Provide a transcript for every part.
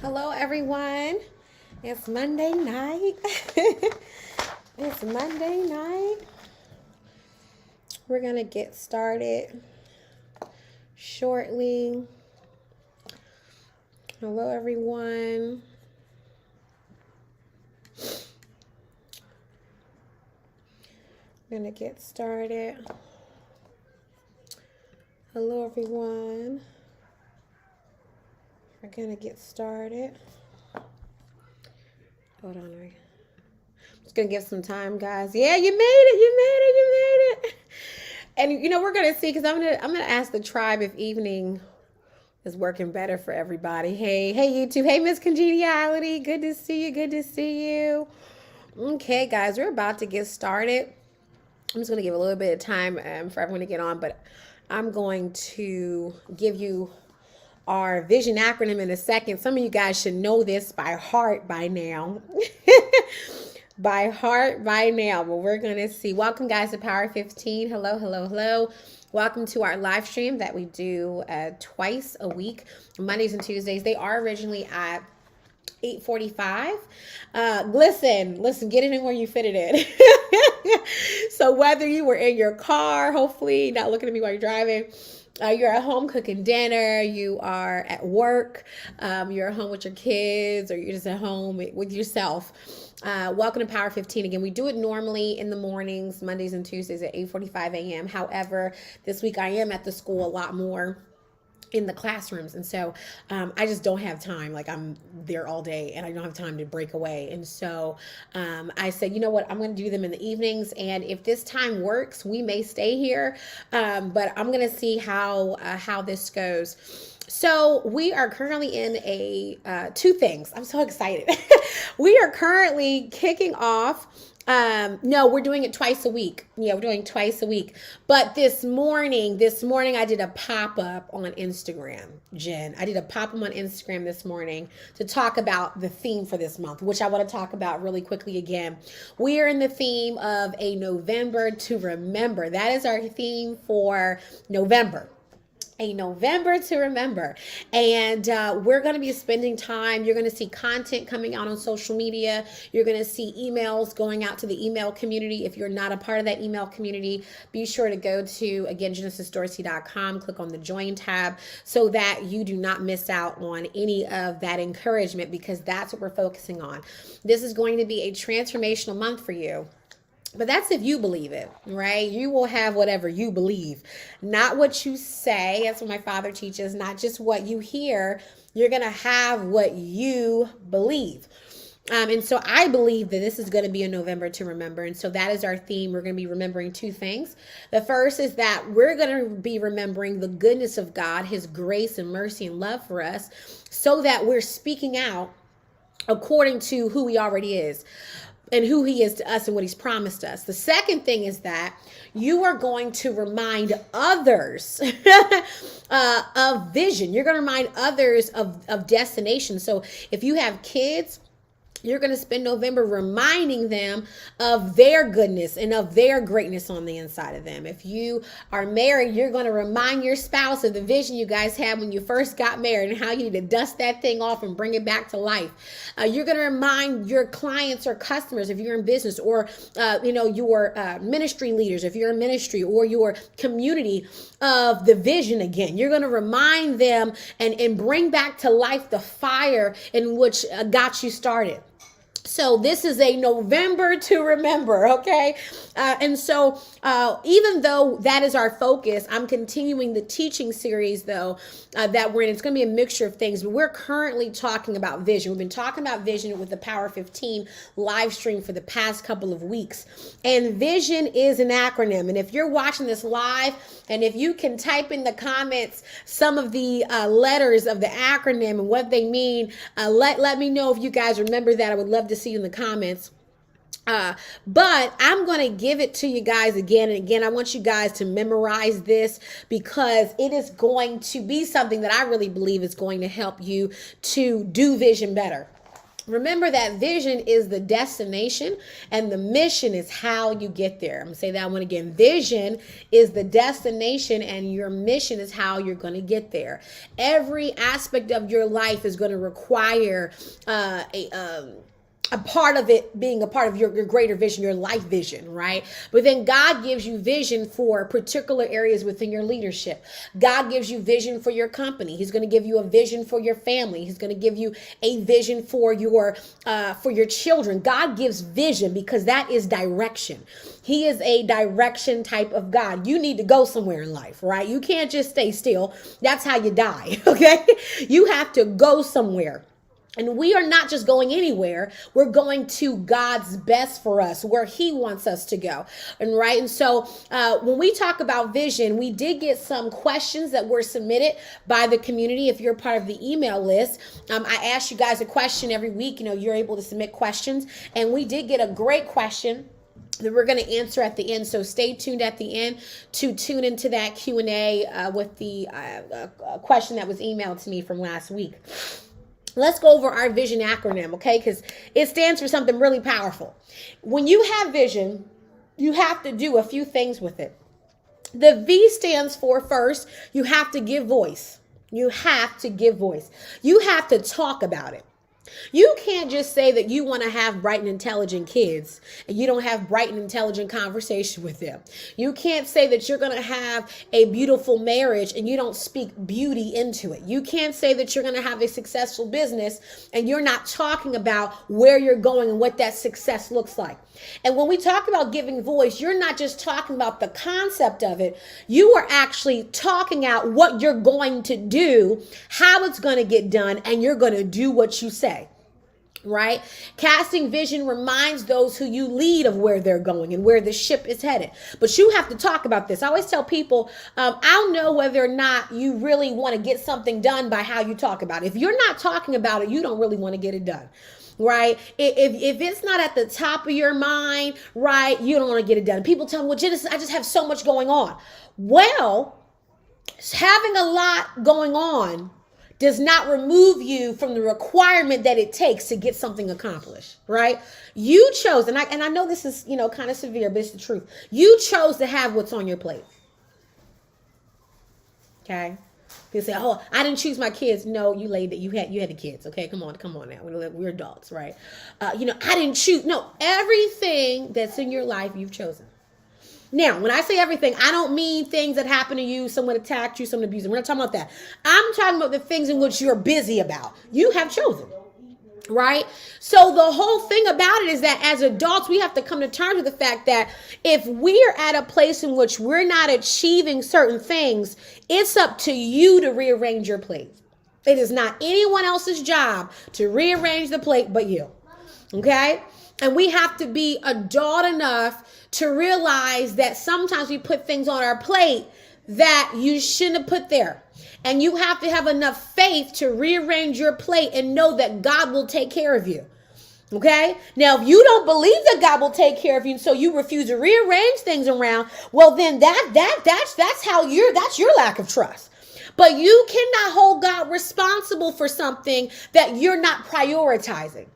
Hello, everyone. It's Monday night. It's Monday night. We're going to get started shortly. Hello, everyone. We're going to get started. Hello, everyone. We're going to get started. Hold on. I'm just going to give some time, guys. Yeah, you made it. You made it. And, we're going to see, because I'm going to ask the tribe if evening is working better for everybody. Hey, YouTube. Hey, Miss Congeniality. Good to see you. Good to see you. Okay, guys, we're about to get started. I'm just going to give a little bit of time for everyone to get on, but I'm going to give you our vision acronym in a second. Some of you guys should know this by heart by now. By heart by now. But we're going to see. Welcome, guys, to Power 15. Hello. Welcome to our live stream that we do twice a week, Mondays and Tuesdays. They are originally at 8:45. Listen, get it in where you fit it in. So whether you were in your car, hopefully not looking at me while you're driving, you're at home cooking dinner, you are at work, you're at home with your kids, or you're just at home with yourself. Welcome to Power 15. Again, we do it normally in the mornings, Mondays and Tuesdays at 8:45 a.m. However, this week I am at the school a lot more in the classrooms, and so I just don't have time. Like, I'm there all day and I don't have time to break away, and so I said, you know what, I'm going to do them in the evenings, and if this time works, we may stay here, but I'm going to see how this goes. So we are currently in a two things. I'm so excited. We are currently kicking off. No, we're doing it twice a week. Yeah, we're doing twice a week. But this morning I did a pop-up on Instagram, Jen. I did a pop-up on Instagram this morning to talk about the theme for this month, which I want to talk about really quickly again. We are in the theme of a November to remember. That is our theme for November. A November to remember. And we're going to be spending time. You're going to see content coming out on social media. You're going to see emails going out to the email community. If you're not a part of that email community, be sure to go to, again, genesisdorsey.com, click on the join tab so that you do not miss out on any of that encouragement, because that's what we're focusing on. This is going to be a transformational month for you. But that's if you believe it, right? You will have whatever you believe, not what you say. That's what my father teaches, not just what you hear. You're going to have what you believe. And so I believe that this is going to be a November to remember. And so that is our theme. We're going to be remembering two things. The first is that we're going to be remembering the goodness of God, his grace and mercy and love for us, so that we're speaking out according to who he already is and who he is to us and what he's promised us. The second thing is that you are going to remind others of vision. You're going to remind others of destination. So if you have kids, you're going to spend November reminding them of their goodness and of their greatness on the inside of them. If you are married, you're going to remind your spouse of the vision you guys had when you first got married and how you need to dust that thing off and bring it back to life. You're going to remind your clients or customers, if you're in business, or your ministry leaders, if you're in ministry, or your community, of the vision again. You're going to remind them and bring back to life the fire in which got you started. So this is a November to remember, okay? And so even though that is our focus, I'm continuing the teaching series, though, that we're in. It's going to be a mixture of things, but we're currently talking about vision. We've been talking about vision with the Power 15 live stream for the past couple of weeks. And vision is an acronym. And if you're watching this live, and if you can type in the comments some of the letters of the acronym and what they mean, let me know if you guys remember that. I would love to see you in the comments. But I'm going to give it to you guys again and again. I want you guys to memorize this, because it is going to be something that I really believe is going to help you to do vision better. Remember that vision is the destination and the mission is how you get there. I'm going to say that one again. Vision is the destination and your mission is how you're going to get there. Every aspect of your life is going to require a part of it being a part of your greater vision, your life vision, right? But then God gives you vision for particular areas within your leadership. God gives you vision for your company. He's going to give you a vision for your family. He's going to give you a vision for your children. God gives vision because that is direction. He is a direction type of God. You need to go somewhere in life, right? You can't just stay still. That's how you die, okay? You have to go somewhere. And we are not just going anywhere. We're going to God's best for us, where he wants us to go. And right. And so when we talk about vision, we did get some questions that were submitted by the community. If you're part of the email list, I ask you guys a question every week. You're able to submit questions. And we did get a great question that we're going to answer at the end. So stay tuned at the end to tune into that Q&A with the question that was emailed to me from last week. Let's go over our vision acronym, okay? Because it stands for something really powerful. When you have vision, you have to do a few things with it. The V stands for, first, you have to give voice. You have to give voice. You have to talk about it. You can't just say that you want to have bright and intelligent kids and you don't have bright and intelligent conversation with them. You can't say that you're going to have a beautiful marriage and you don't speak beauty into it. You can't say that you're going to have a successful business and you're not talking about where you're going and what that success looks like. And when we talk about giving voice, you're not just talking about the concept of it. You are actually talking out what you're going to do, how it's going to get done, and you're going to do what you say. Right? Casting vision reminds those who you lead of where they're going and where the ship is headed. But you have to talk about this. I always tell people, I'll know whether or not you really want to get something done by how you talk about it. If you're not talking about it, you don't really want to get it done. Right? If it's not at the top of your mind, right, you don't want to get it done. People tell me, well, Genesis, I just have so much going on. Well, having a lot going on does not remove you from the requirement that it takes to get something accomplished, right? You chose, and I know this is, kind of severe, but it's the truth. You chose to have what's on your plate. Okay? People say, oh, I didn't choose my kids. No, you laid it. You had the kids. Okay, come on now. We're adults, right? I didn't choose. No, everything that's in your life, you've chosen. Now, when I say everything, I don't mean things that happen to you, someone attacked you, someone abused you. We're not talking about that. I'm talking about the things in which you're busy about. You have chosen, right? So the whole thing about it is that as adults, we have to come to terms with the fact that if we're at a place in which we're not achieving certain things, it's up to you to rearrange your plate. It is not anyone else's job to rearrange the plate but you, okay? And we have to be adult enough to realize that sometimes we put things on our plate that you shouldn't have put there. And you have to have enough faith to rearrange your plate and know that God will take care of you. Okay? Now, if you don't believe that God will take care of you, so you refuse to rearrange things around, well, then that's your lack of trust. But you cannot hold God responsible for something that you're not prioritizing.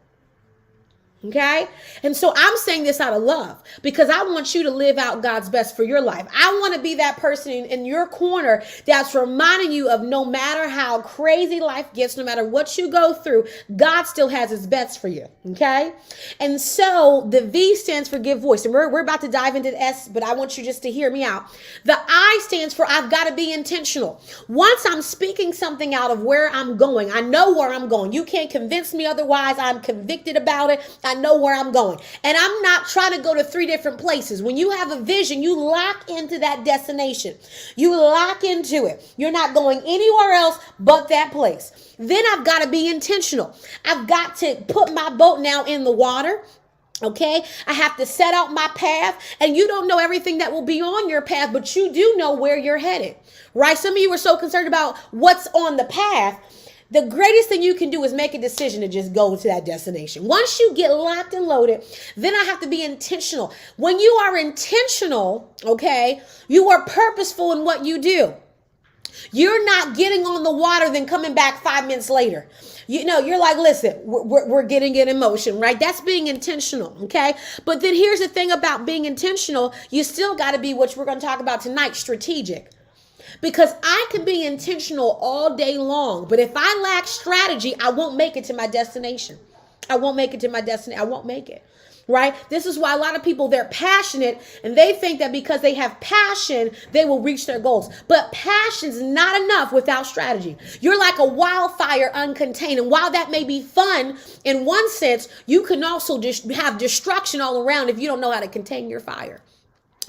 Okay? And so I'm saying this out of love because I want you to live out God's best for your life. I want to be that person in your corner that's reminding you of no matter how crazy life gets, no matter what you go through, God still has his best for you. Okay? And so the V stands for give voice. And we're about to dive into the S, but I want you just to hear me out. The I stands for I've got to be intentional. Once I'm speaking something out of where I'm going, I know where I'm going. You can't convince me otherwise. I'm convicted about it. I know where I'm going. And I'm not trying to go to 3 different places. When you have a vision, you lock into that destination. You lock into it. You're not going anywhere else but that place. Then I've got to be intentional. I've got to put my boat now in the water. Okay, I have to set out my path, and you don't know everything that will be on your path, but you do know where you're headed, right? Some of you are so concerned about what's on the path. The greatest thing you can do is make a decision to just go to that destination. Once you get locked and loaded, then I have to be intentional. When you are intentional, okay, you are purposeful in what you do. You're not getting on the water, then coming back 5 minutes later. You know, you're like, listen, we're getting it in motion, right? That's being intentional, okay? But then here's the thing about being intentional. You still got to be, which we're going to talk about tonight, strategic. Because I can be intentional all day long, but if I lack strategy, I won't make it to my destination. I won't make it to my destiny. I won't make it. Right? This is why a lot of people, they're passionate and they think that because they have passion, they will reach their goals. But passion's not enough without strategy. You're like a wildfire uncontained. And while that may be fun in one sense, you can also just have destruction all around if you don't know how to contain your fire.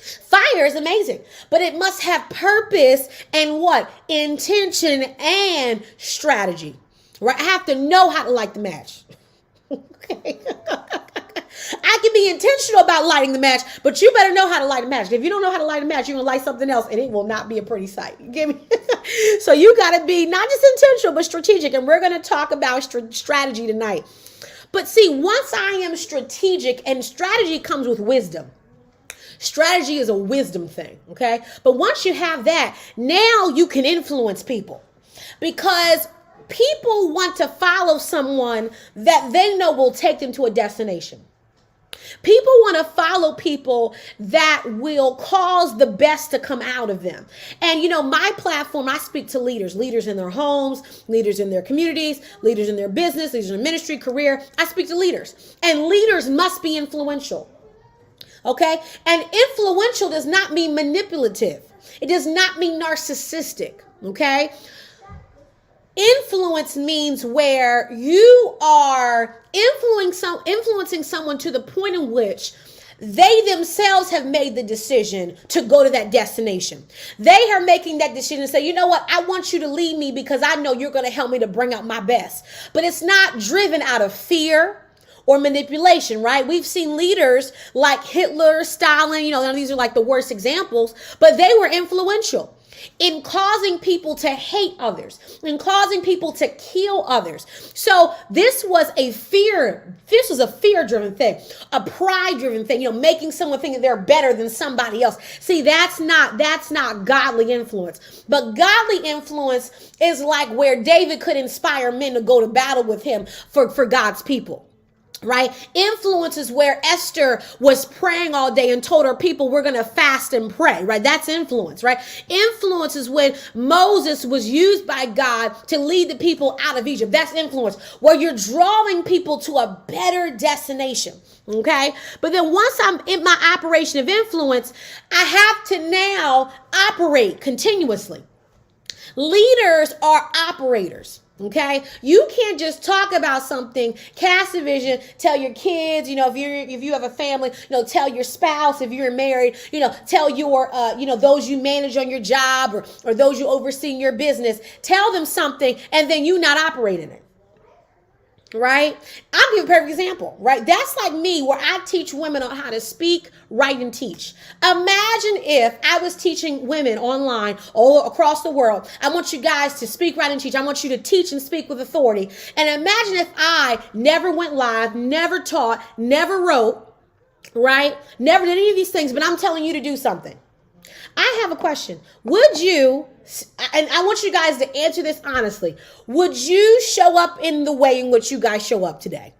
Fire is amazing, but it must have purpose and what? Intention and strategy. Right? I have to know how to light the match. Okay. I can be intentional about lighting the match, but you better know how to light a match. If you don't know how to light a match, you're going to light something else, and it will not be a pretty sight. You get me? So you got to be not just intentional, but strategic, and we're going to talk about strategy tonight. But see, once I am strategic, and strategy comes with wisdom. Strategy is a wisdom thing, okay? But once you have that, now you can influence people, because people want to follow someone that they know will take them to a destination. People want to follow people that will cause the best to come out of them. And, you know, my platform, I speak to leaders in their homes, leaders in their communities, leaders in their business, leaders in ministry, career. I speak to leaders, and leaders must be influential. Okay. And influential does not mean manipulative. It does not mean narcissistic. Okay. Influence means where you are influencing someone to the point in which they themselves have made the decision to go to that destination. They are making that decision and say, you know what? I want you to lead me because I know you're going to help me to bring out my best. But it's not driven out of fear or manipulation, right? We've seen leaders like Hitler, Stalin, you know, none of these are like the worst examples, but they were influential in causing people to hate others, in causing people to kill others. So this was a fear-driven thing, a pride-driven thing, you know, making someone think that they're better than somebody else. See, that's not godly influence. But godly influence is like where David could inspire men to go to battle with him for God's people. Right? Influence is where Esther was praying all day and told her people, we're going to fast and pray, right? That's influence, right? Influence is when Moses was used by God to lead the people out of Egypt. That's influence, where you're drawing people to a better destination. Okay. But then once I'm in my operation of influence, I have to now operate continuously. Leaders are operators. Okay, you can't just talk about something, cast a vision, tell your kids, you know, if you have a family, you know, tell your spouse, if you're married, you know, tell your, those you manage on your job or those you oversee in your business, tell them something and then you not operating it. Right? I'll give a perfect example, right? That's like me, where I teach women on how to speak, write, and teach. Imagine if I was teaching women online all across the world. I want you guys to speak, write, and teach. I want you to teach and speak with authority. And imagine if I never went live, never taught, never wrote, right? Never did any of these things, but I'm telling you to do something. I have a question. Would you, and I want you guys to answer this honestly, would you show up in the way in which you guys show up today?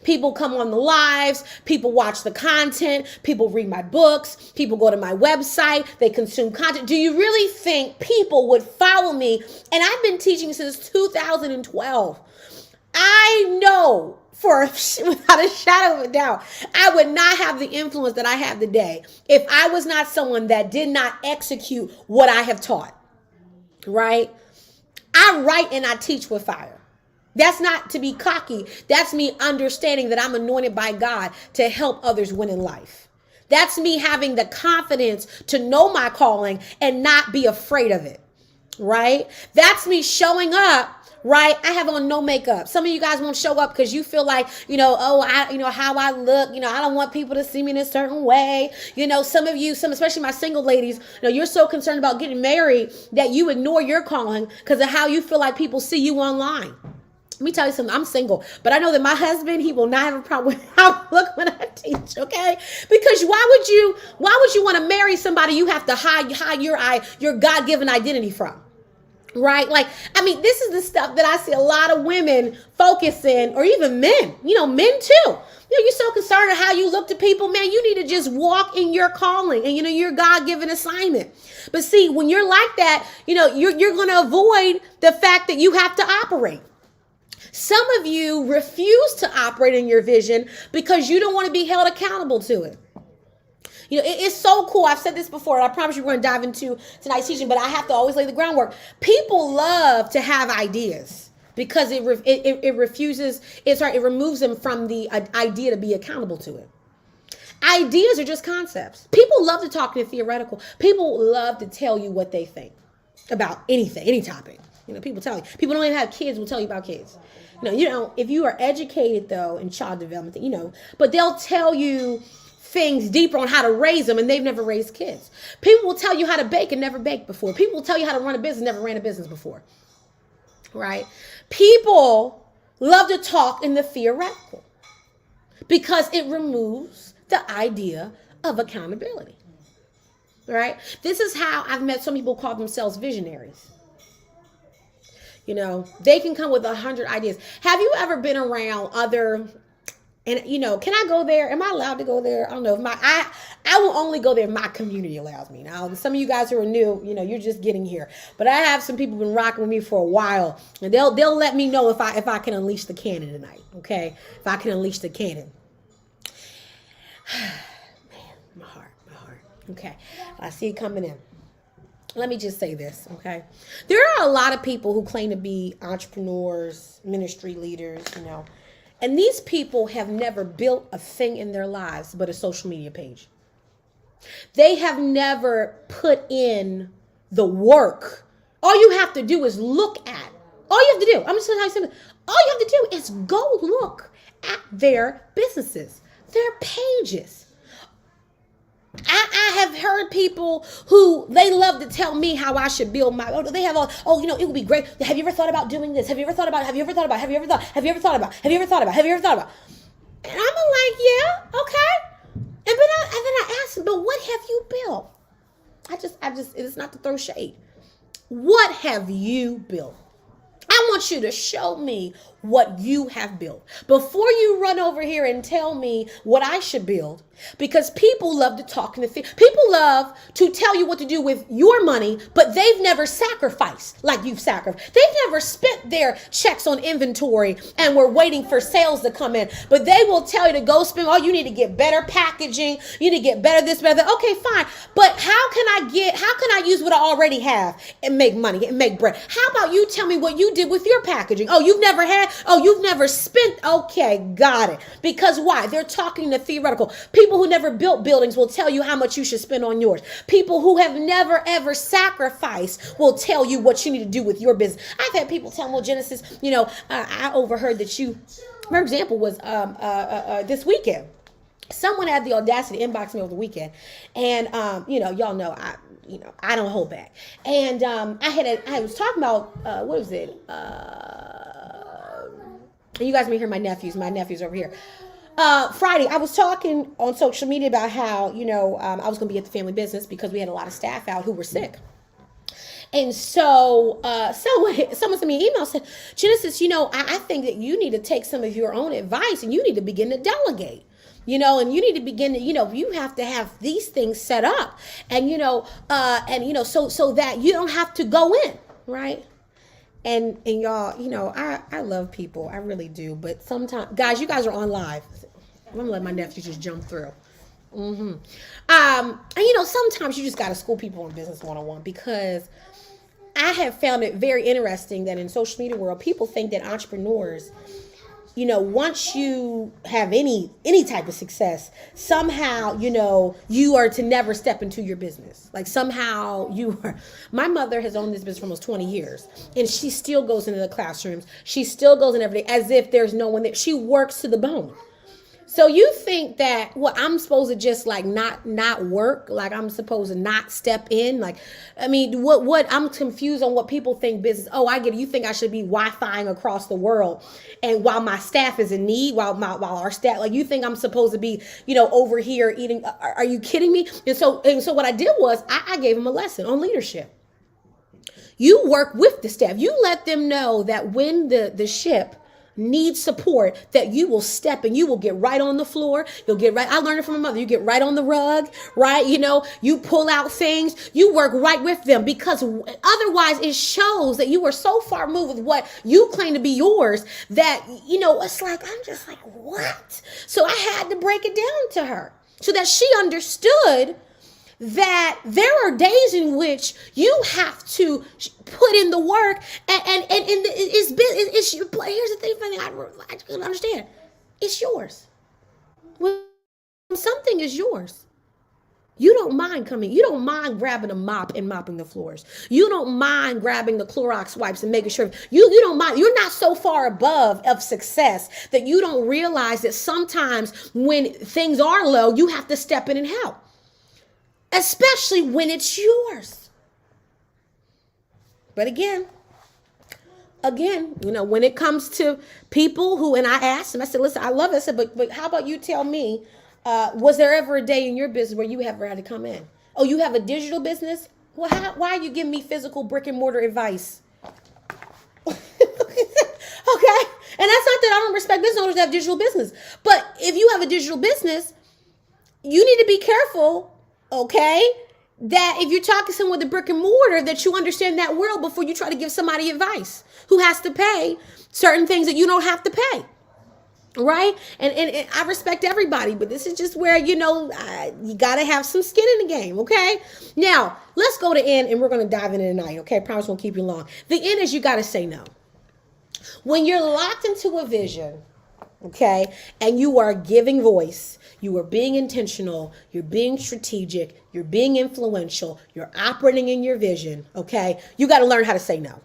People come on the lives, people watch the content, people read my books, people go to my website, they consume content. Do you really think people would follow me? And I've been teaching since 2012. I know without a shadow of a doubt, I would not have the influence that I have today if I was not someone that did not execute what I have taught, right? I write and I teach with fire. That's not to be cocky. That's me understanding that I'm anointed by God to help others win in life. That's me having the confidence to know my calling and not be afraid of it, right? That's me showing up. Right? I have on no makeup. Some of you guys won't show up because you feel like, how I look, I don't want people to see me in a certain way. Some of you, especially my single ladies, you're so concerned about getting married that you ignore your calling because of how you feel like people see you online. Let me tell you something. I'm single, but I know that my husband, he will not have a problem with how I look when I teach. Okay. Because why would you want to marry somebody you have to hide your God-given identity from? Right? Like, I mean, this is the stuff that I see a lot of women focusing, or even men, men too. You're so concerned with how you look to people, man. You need to just walk in your calling and, your God-given assignment. But see, when you're like that, you're going to avoid the fact that you have to operate. Some of you refuse to operate in your vision because you don't want to be held accountable to it. It's so cool. I've said this before, and I promise you we're going to dive into tonight's teaching, but I have to always lay the groundwork. People love to have ideas because it removes them from the idea to be accountable to it. Ideas are just concepts. People love to talk in theoretical. People love to tell you what they think about anything, any topic. People tell you. People don't even have kids will tell you about kids. If you are educated, though, in child development, but they'll tell you things deeper on how to raise them, and they've never raised kids. People will tell you how to bake and never baked before. People will tell you how to run a business, never ran a business before. Right? People love to talk in the theoretical because it removes the idea of accountability. Right? This is how I've met some people who call themselves visionaries. They can come with 100 ideas. Have you ever been around other... And, can I go there? Am I allowed to go there? I don't know. I will only go there if my community allows me. Now, some of you guys who are new, you're just getting here. But I have some people who've been rocking with me for a while. And they'll let me know if I can unleash the cannon tonight. Okay? If I can unleash the cannon. Man, my heart. Okay. I see it coming in. Let me just say this, okay? There are a lot of people who claim to be entrepreneurs, ministry leaders, And these people have never built a thing in their lives but a social media page. They have never put in the work. All you have to do is look at. All you have to do, I'm just going to tell you something. All you have to do is go look at their businesses, their pages. I have heard people who they love to tell me how I should build my, they have it would be great. Have you ever thought about doing this? Have you ever thought about? And I'm like, yeah, okay. And then I ask them, but what have you built? It's not to throw shade. What have you built? I want you to show me what you have built before you run over here and tell me what I should build, because people love to talk in the people love to tell you what to do with your money, but they've never sacrificed like you've sacrificed. They've never spent their checks on inventory and we're waiting for sales to come in, but they will tell you to go spend. Oh, you need to get better packaging. You need to get better this, better that. Okay, fine. But how can I use what I already have and make money and make bread? How about you tell me what you did with your packaging? Oh, you've never spent. Okay, got it. Because why? They're talking the theoretical. People who never built buildings will tell you how much you should spend on yours. People who have never ever sacrificed will tell you what you need to do with your business. I've had people tell me, well, Genesis, I overheard that for example, was this weekend. Someone had the audacity to inbox me over the weekend, and y'all know I don't hold back. And I was talking about what was it? You guys may hear my nephews. My nephews over here. Friday, I was talking on social media about how I was going to be at the family business because we had a lot of staff out who were sick. And so someone sent me an email, said, Genesis, I think that you need to take some of your own advice and you need to begin to delegate. And you need to begin to, you have to have these things set up and, so that you don't have to go in, right? And y'all, I love people. I really do. But sometimes, guys, you guys are on live. I'm going to let my nephew just jump through. And, sometimes you just got to school people in business 101, because I have found it very interesting that in social media world, people think that entrepreneurs, once you have any type of success, somehow, you are to never step into your business. Like somehow my mother has owned this business for almost 20 years and she still goes into the classrooms. She still goes in every day as if there's no one there. She works to the bone. So you think that, I'm supposed to just like not work, like I'm supposed to not step in, like, I mean, what I'm confused on what people think business. Oh, I get it. You think I should be Wi-Fiing across the world, and while my staff is in need, while our staff, like, you think I'm supposed to be, over here eating? Are you kidding me? And so what I did was I gave him a lesson on leadership. You work with the staff. You let them know that when the ship needs support, that you will step and you will get right on the floor. You'll get right. I learned it from my mother. You get right on the rug, right? You pull out things. You work right with them, because otherwise it shows that you are so far moved with what you claim to be yours that, it's like, I'm just like, what? So I had to break it down to her so that she understood that there are days in which you have to put in the work, and it's your play. Here's the thing, I can understand. It's yours. When something is yours, you don't mind coming. You don't mind grabbing a mop and mopping the floors. You don't mind grabbing the Clorox wipes and making sure you don't mind. You're not so far above of success that you don't realize that sometimes when things are low, you have to step in and help. Especially when it's yours. But again, when it comes to people who, and I asked them, I said, listen, I love it. I said, but how about you tell me, was there ever a day in your business where you ever had to come in? Oh, you have a digital business? Well, why are you giving me physical brick and mortar advice? Okay. And that's not that I don't respect business owners that have digital business. But if you have a digital business, you need to be careful, okay, that if you're talking to someone with a brick and mortar, that you understand that world before you try to give somebody advice who has to pay certain things that you don't have to pay. Right? And I respect everybody, but this is just where, you got to have some skin in the game. Okay. Now let's go to end, and we're going to dive in tonight. Okay. I promise won't keep you long. The end is you got to say no. When you're locked into a vision, okay, and you are giving voice, you are being intentional, you're being strategic, you're being influential, you're operating in your vision, okay, you got to learn how to say no.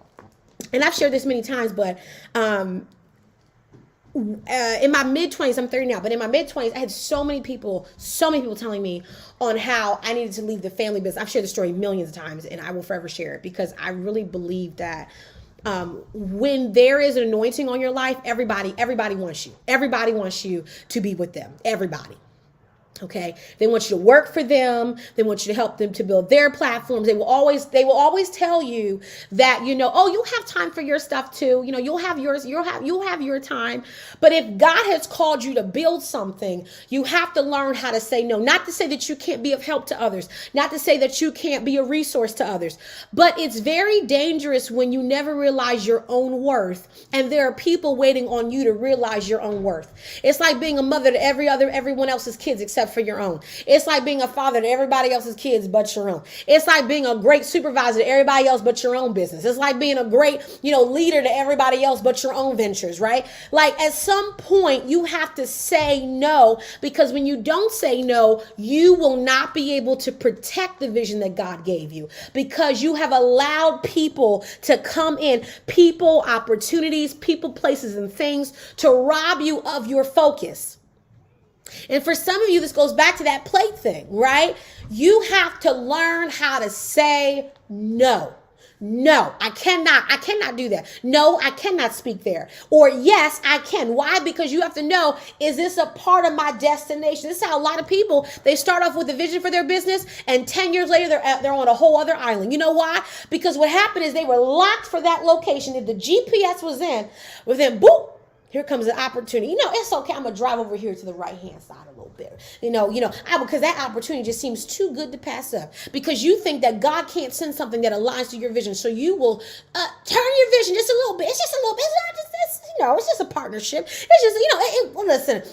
And I've shared this many times, but in my mid-20s, I'm 30 now, but in my mid-20s, I had so many people telling me on how I needed to leave the family business. I've shared the story millions of times, and I will forever share it, because I really believe that when there is an anointing on your life, everybody wants you. Everybody wants you to be with them. Everybody. Okay. They want you to work for them. They want you to help them to build their platforms. They will always tell you that, oh, you'll have time for your stuff too. You'll have yours. You'll have your time. But if God has called you to build something, you have to learn how to say no. Not to say that you can't be of help to others. Not to say that you can't be a resource to others. But it's very dangerous when you never realize your own worth, and there are people waiting on you to realize your own worth. It's like being a mother to everyone else's kids except for your own. It's like being a father to everybody else's kids but your own. It's like being a great supervisor to everybody else but your own business. It's like being a great, leader to everybody else but your own ventures, right? Like at some point you have to say no, because when you don't say no, you will not be able to protect the vision that God gave you, because you have allowed people to come in, people, opportunities, people, places, and things to rob you of your focus. And for some of you, this goes back to that plate thing, right? You have to learn how to say no. No, I cannot do that. No, I cannot speak there. Or yes, I can. Why? Because you have to know, is this a part of my destination? This is how a lot of people, they start off with a vision for their business, and 10 years later, they're on a whole other island. You know why? Because what happened is they were locked for that location. If the GPS was in, within boop, here comes an opportunity. It's okay. I'm going to drive over here to the right-hand side a little bit. Because that opportunity just seems too good to pass up, because you think that God can't send something that aligns to your vision. So you will turn your vision just a little bit. It's just a little bit. It's just a partnership. It's just, listen,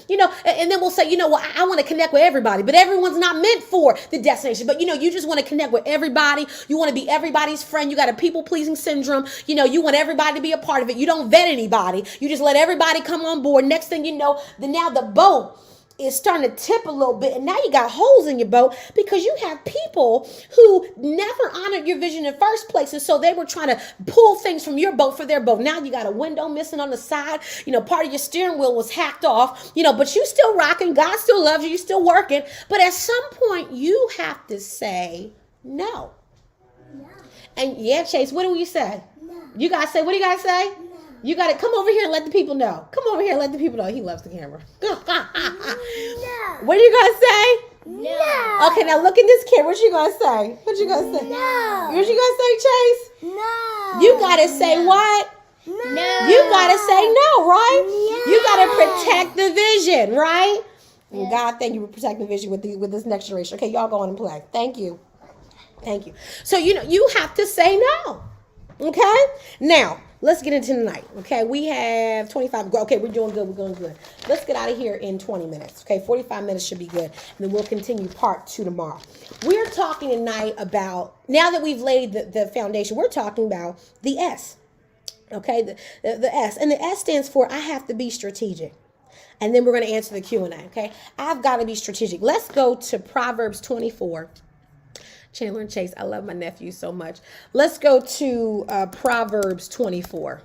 and then we'll say, I want to connect with everybody, but everyone's not meant for the destination. But, you just want to connect with everybody. You want to be everybody's friend. You got a people-pleasing syndrome. You want everybody to be a part of it. You don't vet anybody. You just let everybody come on board. Next thing you know, now the boat is starting to tip a little bit, and now you got holes in your boat because you have people who never honored your vision in the first place, and so they were trying to pull things from your boat for their boat. Now you got a window missing on the side, part of your steering wheel was hacked off, but you still rocking. God still loves you. You still working, but at some point you have to say no. And yeah, Chase, what do you say? No. You gotta say, what do you gotta say? No. You got to come over here and let the people know. Come over here and let the people know. He loves the camera. No. What are you going to say? No. Okay, now look at this kid. What you gonna say? What you gonna say? No. What you gonna say, Chase? No. You gotta say what? No. You gotta say no, right? Yeah. You gotta protect the vision, right? Yeah. And God, thank you for protecting the vision with this next generation. Okay, y'all go on and play. Thank you. Thank you. So, you have to say no. Okay? Now, let's get into tonight. Okay, we have 25. Okay, we're doing good. We're going good. Let's get out of here in 20 minutes. Okay, 45 minutes should be good. And then we'll continue part 2 tomorrow. We're talking tonight about, now that we've laid the foundation, we're talking about the S. Okay, the S. And the S stands for I have to be strategic. And then we're going to answer the Q&A. Okay, I've got to be strategic. Let's go to Proverbs 24. Chandler and Chase, I love my nephew so much. Let's go to Proverbs 24.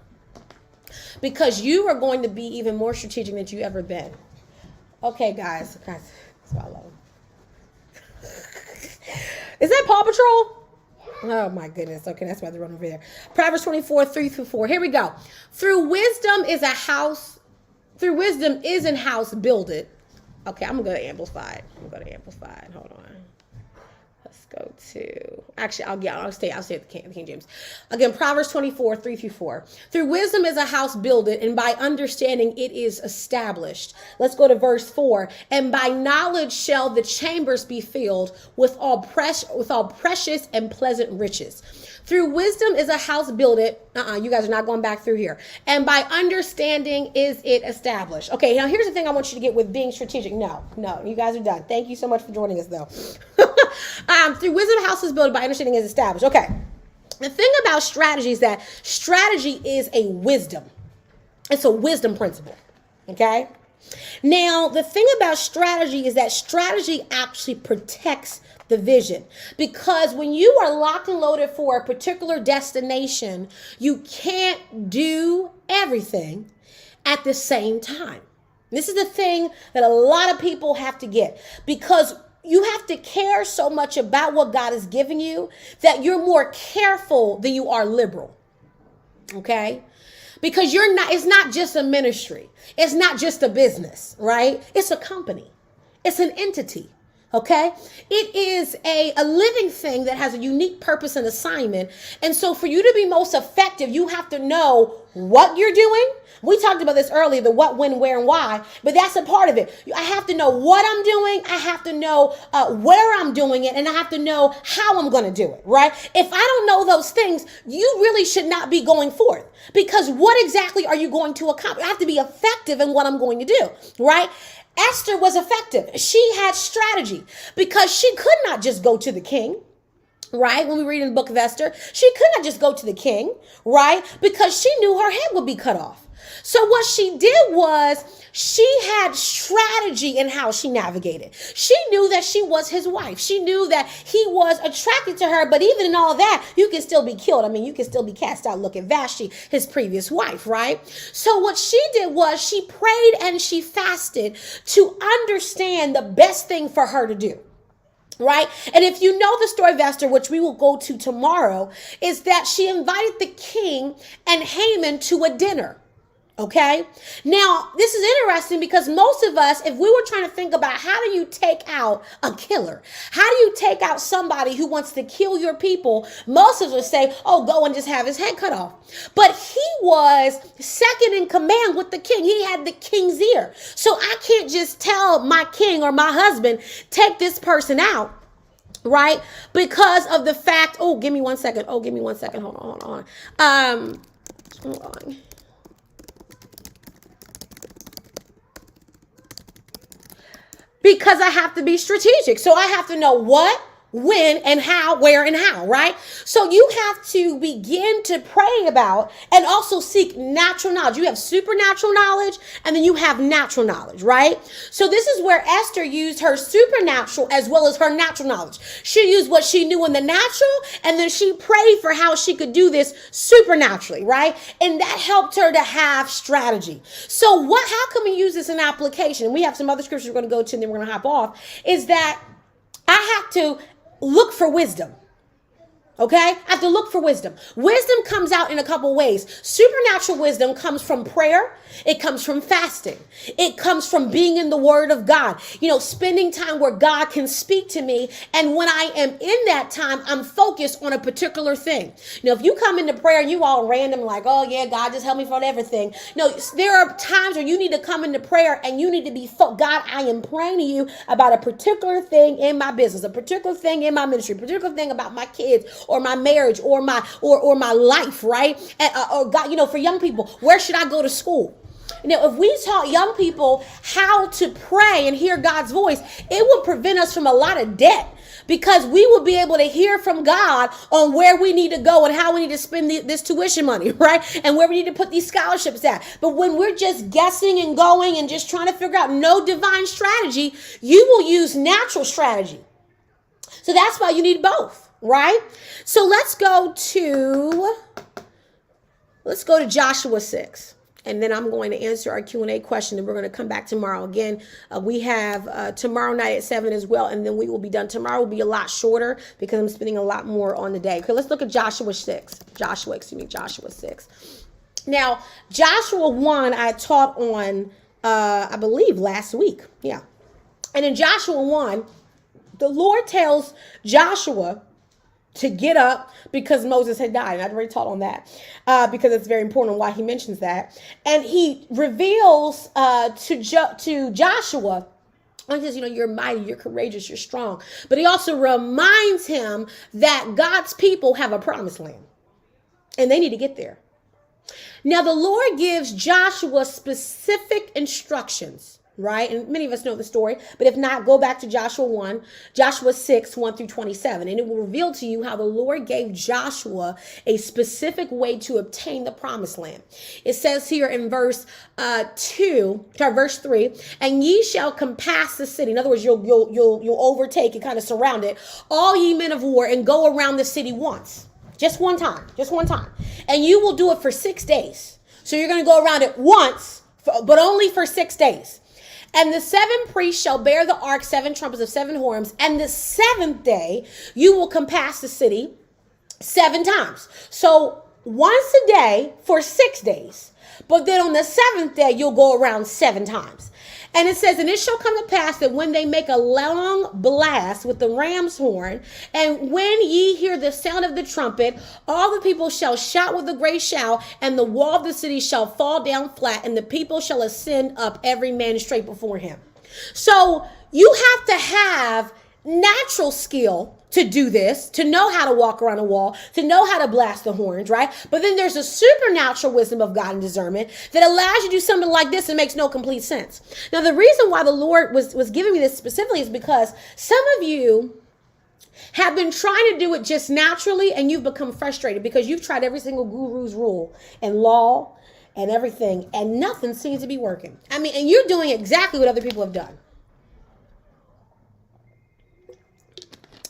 Because you are going to be even more strategic than you ever been. Okay, guys. That's why I love him. Is that Paw Patrol? Oh, my goodness. Okay, that's why they're running over there. Proverbs 24, 3-4. Here we go. Through wisdom is an house builded. Okay, I'm going to go to Amplified. Hold on. Let's go to, actually, I'll stay at the King James. Again, Proverbs 24, 3-4. Through wisdom is a house builded, and by understanding it is established. Let's go to verse 4. And by knowledge shall the chambers be filled with all precious and pleasant riches. Through wisdom is a house builded. You guys are not going back through here. And by understanding is it established. Okay, now here's the thing I want you to get with being strategic. No, you guys are done. Thank you so much for joining us, though. Through wisdom, a house is built, by understanding is established. Okay, the thing about strategy is that strategy is a wisdom. It's a wisdom principle. Okay? Now, the thing about strategy is that strategy actually protects the vision, because when you are locked and loaded for a particular destination, you can't do everything at the same time. This is the thing that a lot of people have to get, because you have to care so much about what God is giving you that you're more careful than you are liberal. Okay? Because it's not just a ministry. It's not just a business, right? It's a company. It's an entity. Okay? It is a living thing that has a unique purpose and assignment. And so for you to be most effective, you have to know what you're doing. We talked about this earlier, the what, when, where, and why, but that's a part of it. I have to know what I'm doing. I have to know where I'm doing it, and I have to know how I'm going to do it, right? If I don't know those things, you really should not be going forth, because what exactly are you going to accomplish? I have to be effective in what I'm going to do, right? Esther was effective. She had strategy, because she could not just go to the king. Right? When we read in the book of Esther, she could not just go to the king, right? Because she knew her head would be cut off. So what she did was she had strategy in how she navigated. She knew that she was his wife. She knew that he was attracted to her. But even in all that, you can still be killed. I mean, you can still be cast out. Look at Vashti, his previous wife, right? So what she did was she prayed and she fasted to understand the best thing for her to do. Right? And if you know the story of Esther, which we will go to tomorrow, is that she invited the king and Haman to a dinner. Okay. Now, this is interesting, because most of us, if we were trying to think about how do you take out a killer? How do you take out somebody who wants to kill your people? Most of us say, oh, go and just have his head cut off. But he was second in command with the king. He had the king's ear. So I can't just tell my king or my husband, take this person out. Right? Because of the fact, give me 1 second. Hold on. Hold on. Because I have to be strategic. So I have to know what, when, and how, where, and how, right? So you have to begin to pray about and also seek natural knowledge. You have supernatural knowledge, and then you have natural knowledge, right? So this is where Esther used her supernatural as well as her natural knowledge. She used what she knew in the natural, and then she prayed for how she could do this supernaturally, right? And that helped her to have strategy. So how can we use this in application? And we have some other scriptures we're going to go to, and then we're going to hop off, is that I have to look for wisdom. Okay, I have to look for wisdom. Wisdom comes out in a couple ways. Supernatural wisdom comes from prayer. It comes from fasting. It comes from being in the Word of God. Spending time where God can speak to me. And when I am in that time, I'm focused on a particular thing. If you come into prayer and you all random like, oh yeah, God just help me for everything. No, there are times where you need to come into prayer and you need to be God, I am praying to you about a particular thing in my business, a particular thing in my ministry, a particular thing about my kids, or my marriage, or my life, right? And, or God, for young people, where should I go to school? If we taught young people how to pray and hear God's voice, it would prevent us from a lot of debt, because we will be able to hear from God on where we need to go and how we need to spend this tuition money, right? And where we need to put these scholarships at. But when we're just guessing and going and just trying to figure out no divine strategy, you will use natural strategy. So that's why you need both, right? So let's go to Joshua 6. And then I'm going to answer our Q&A question, and we're going to come back tomorrow. Again, we have tomorrow night at 7 as well, and then we will be done. Tomorrow will be a lot shorter because I'm spending a lot more on the day. Okay, let's look at Joshua 6. Joshua 6. Now, Joshua 1 I taught on, I believe, last week. Yeah. And in Joshua 1, the Lord tells Joshua to get up because Moses had died. And I've already taught on that because it's very important why he mentions that. And he reveals to Joshua, he says, you're mighty, you're courageous, you're strong. But he also reminds him that God's people have a promised land and they need to get there. Now, the Lord gives Joshua specific instructions, right? And many of us know the story, but if not, go back to Joshua 6, 1 through 27, and it will reveal to you how the Lord gave Joshua a specific way to obtain the promised land. It says here in verse 3, and ye shall compass the city. In other words, you'll overtake and kind of surround it, all ye men of war, and go around the city once. Just one time. And you will do it for 6 days. So you're going to go around it once, but only for 6 days. And the 7 priests shall bear the ark, 7 trumpets of 7 horns. And the 7th day, you will compass the city 7 times. So once a day for 6 days. But then on the 7th day, you'll go around 7 times. And it says, and it shall come to pass that when they make a long blast with the ram's horn, and when ye hear the sound of the trumpet, all the people shall shout with a great shout, and the wall of the city shall fall down flat, and the people shall ascend up, every man straight before him. So you have to have natural skill to do this, to know how to walk around a wall, to know how to blast the horns, right? But then there's a supernatural wisdom of God and discernment that allows you to do something like this and makes no complete sense. Now, the reason why the Lord was giving me this specifically is because some of you have been trying to do it just naturally, and you've become frustrated because you've tried every single guru's rule and law and everything, and nothing seems to be working. I mean, and you're doing exactly what other people have done.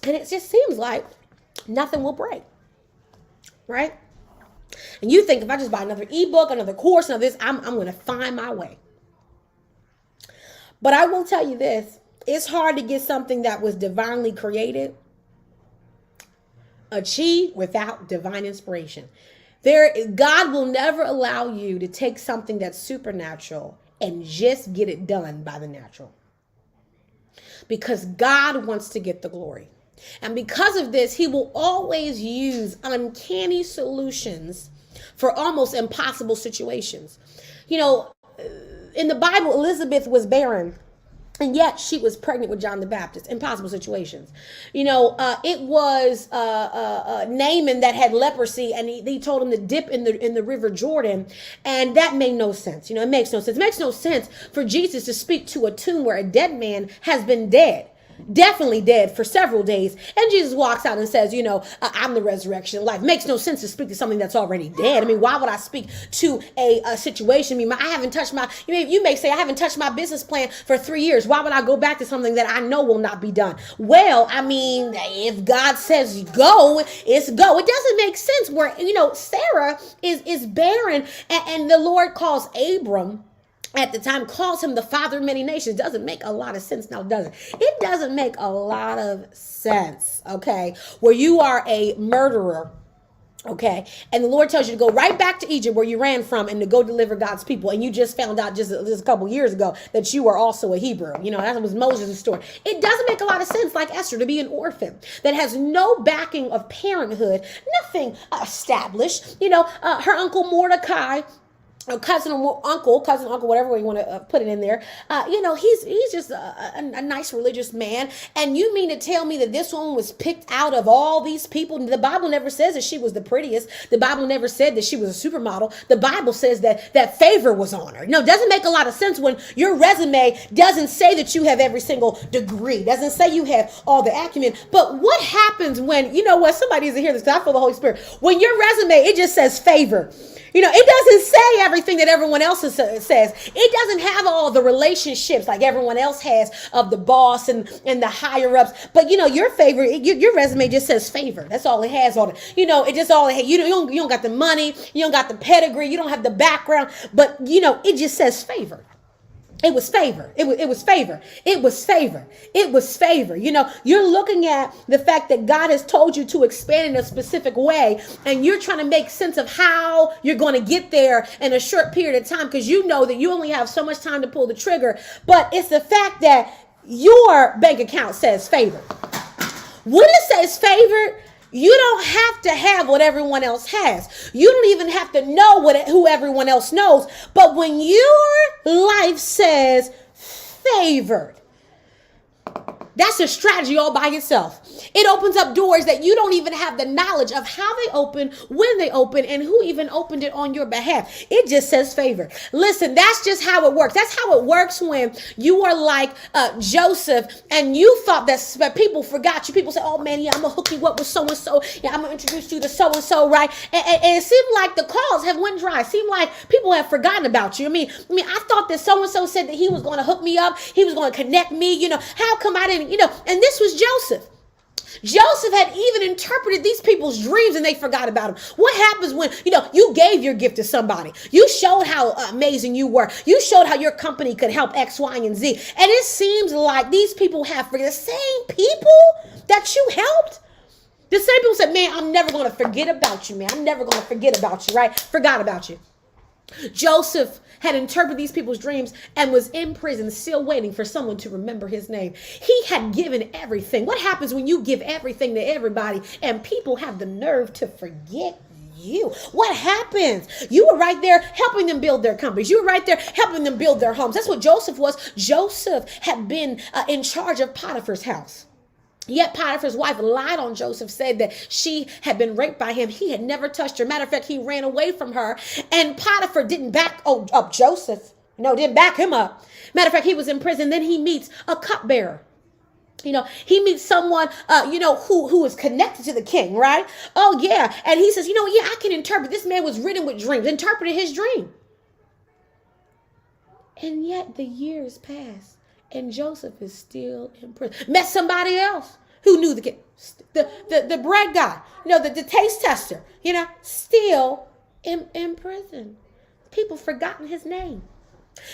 And it just seems like nothing will break, right? And you think if I just buy another ebook, another course, another this, I'm going to find my way. But I will tell you this, it's hard to get something that was divinely created achieved without divine inspiration. God will never allow you to take something that's supernatural and just get it done by the natural. Because God wants to get the glory. And because of this, he will always use uncanny solutions for almost impossible situations. In the Bible, Elizabeth was barren, and yet she was pregnant with John the Baptist. Impossible situations. It was Naaman that had leprosy, and he told him to dip in the river Jordan, and that made no sense. It makes no sense. It makes no sense for Jesus to speak to a tomb where a dead man has been dead. Definitely dead for several days. And Jesus walks out and says, I'm the resurrection and life. Makes no sense to speak to something that's already dead. I mean, why would I speak to a situation? I mean, I haven't touched you may say I haven't touched my business plan for 3 years. Why would I go back to something that I know will not be done? Well, I mean, if God says go, it's go. It doesn't make sense where, Sarah is barren and the Lord calls Abram at the time calls him the father of many nations. Doesn't make a lot of sense now, does it? It doesn't make a lot of sense, okay? Where you are a murderer, okay, and the Lord tells you to go right back to Egypt where you ran from and to go deliver God's people, and you just found out just a couple years ago that you were also a Hebrew. You know, that was Moses' story. It doesn't make a lot of sense, like Esther, to be an orphan that has no backing of parenthood, nothing established. You know, her uncle Mordecai, cousin, uncle, whatever way you want to put it in there. You know, he's just a nice religious man. And you mean to tell me that this woman was picked out of all these people? The Bible never says that she was the prettiest. The Bible never said that she was a supermodel. The Bible says that favor was on her. No, it doesn't make a lot of sense when your resume doesn't say that you have every single degree, doesn't say you have all the acumen. But what happens when, you know what, somebody needs to hear this because I feel the Holy Spirit. When your resume, it just says favor. You know, it doesn't say everything that everyone else says. It doesn't have all the relationships like everyone else has of the boss and the higher ups. But, you know, your favor, your resume just says favor. That's all it has on it. You know, it just all it has. You don't got the money. You don't got the pedigree. You don't have the background. But, you know, it just says favor. It was favor. It was favor. It was favor. It was favor. You know, you're looking at the fact that God has told you to expand in a specific way, and you're trying to make sense of how you're going to get there in a short period of time because you know that you only have so much time to pull the trigger. But it's the fact that your bank account says favor. When it says favor, you don't have to have what everyone else has. You don't even have to know who everyone else knows. But when your life says favored, that's a strategy all by itself. It opens up doors that you don't even have the knowledge of how they open, when they open, and who even opened it on your behalf. It just says favor. Listen, that's just how it works. That's how it works when you are like Joseph and you thought that people forgot you. People say, oh man, yeah, I'm going to hook you up with so-and-so. Yeah, I'm going to introduce you to so-and-so, right? And it seemed like the calls have went dry. It seemed like people have forgotten about you. I mean, I thought that so-and-so said that he was going to hook me up. He was going to connect me. You know, how come I didn't, you know, and this was Joseph. Joseph had even interpreted these people's dreams and they forgot about him. What happens when, you know, you gave your gift to somebody? You showed how amazing you were. You showed how your company could help X, Y, and Z. And it seems like these people have forgotten. The same people that you helped, the same people said, man, I'm never going to forget about you, man. I'm never going to forget about you, right? Forgot about you. Joseph had interpreted these people's dreams and was in prison still waiting for someone to remember his name. He had given everything. What happens when you give everything to everybody and people have the nerve to forget you? What happens? You were right there helping them build their companies. You were right there helping them build their homes. That's what Joseph was. Joseph had been in charge of Potiphar's house. Yet Potiphar's wife lied on Joseph, said that she had been raped by him. He had never touched her. Matter of fact, he ran away from her. And Potiphar didn't back up Joseph. No, didn't back him up. Matter of fact, he was in prison. Then he meets a cupbearer. You know, he meets someone, who is connected to the king, right? Oh, yeah. And he says, I can interpret. This man was ridden with dreams. Interpreted his dream. And yet the years pass. And Joseph is still in prison. Met somebody else who knew the bread guy, the taste tester, still in prison. People forgotten his name.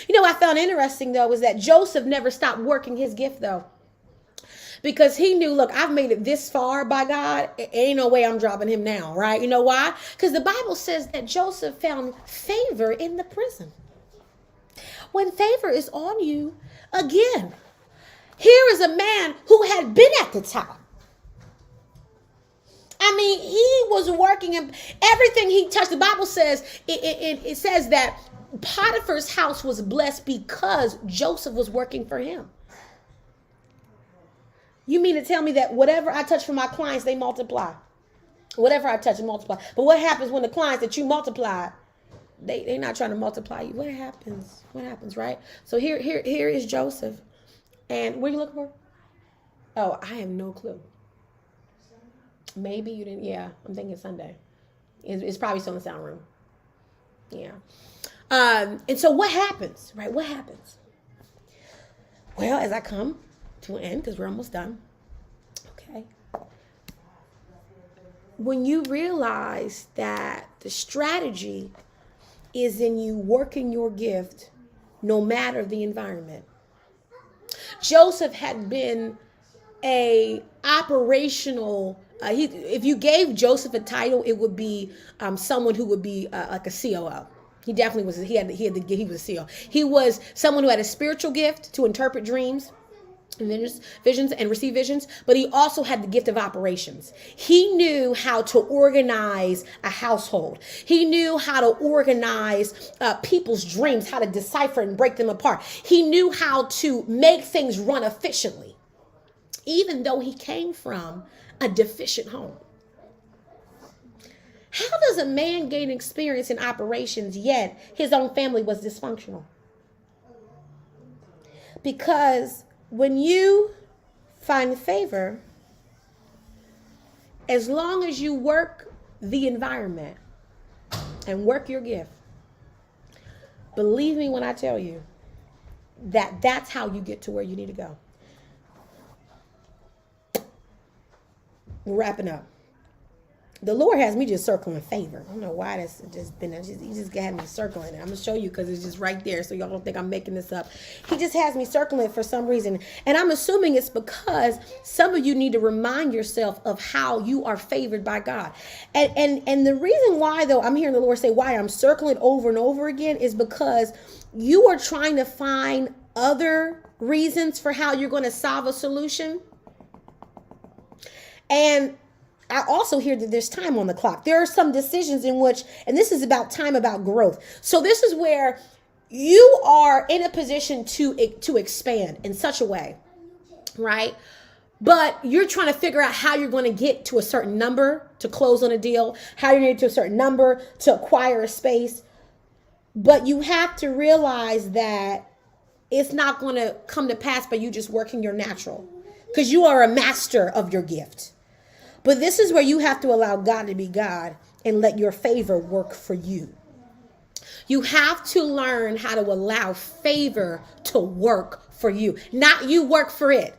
What I found interesting, though, was that Joseph never stopped working his gift, though. Because he knew, look, I've made it this far by God. Ain't no way I'm dropping him now, right? You know why? Because the Bible says that Joseph found favor in the prison. When favor is on you, again, here is a man who had been at the top. I mean, he was working and everything he touched. The Bible says, it says that Potiphar's house was blessed because Joseph was working for him. You mean to tell me that whatever I touch for my clients, they multiply? Whatever I touch, multiply. But what happens when the clients that you multiply, they're not trying to multiply you? What happens? What happens, right? So here is Joseph. And what are you looking for? Oh, I have no clue. Maybe you didn't. Yeah, I'm thinking Sunday. It's probably still in the sound room. Yeah. And so what happens, right? What happens? Well, as I come to an end, because we're almost done. Okay. When you realize that the strategy is in you working your gift, no matter the environment. Joseph had been a operational. If you gave Joseph a title, it would be someone who would be like a COO. He definitely was. He was a COO. He was someone who had a spiritual gift to interpret dreams, visions and receive visions, but he also had the gift of operations. He knew how to organize a household. He knew how to organize people's dreams, how to decipher and break them apart. He knew how to make things run efficiently, even though he came from a deficient home. How does a man gain experience in operations yet his own family was dysfunctional? Because when you find favor, as long as you work the environment and work your gift, believe me when I tell you that that's how you get to where you need to go. We're wrapping up. The Lord has me just circling favor. I don't know why that's just been, he just had me circling it. I'm going to show you because it's just right there so y'all don't think I'm making this up. He just has me circling it for some reason. And I'm assuming it's because some of you need to remind yourself of how you are favored by God. And the reason why, though, I'm hearing the Lord say why I'm circling it over and over again is because you are trying to find other reasons for how you're going to solve a solution. And I also hear that there's time on the clock. There are some decisions in which, and this is about time, about growth. So this is where you are in a position to expand in such a way, right? But you're trying to figure out how you're going to get to a certain number to close on a deal, how you're going to get to a certain number to acquire a space. But you have to realize that it's not going to come to pass by you just working your natural, because you are a master of your gift. But this is where you have to allow God to be God and let your favor work for you. You have to learn how to allow favor to work for you, not you work for it.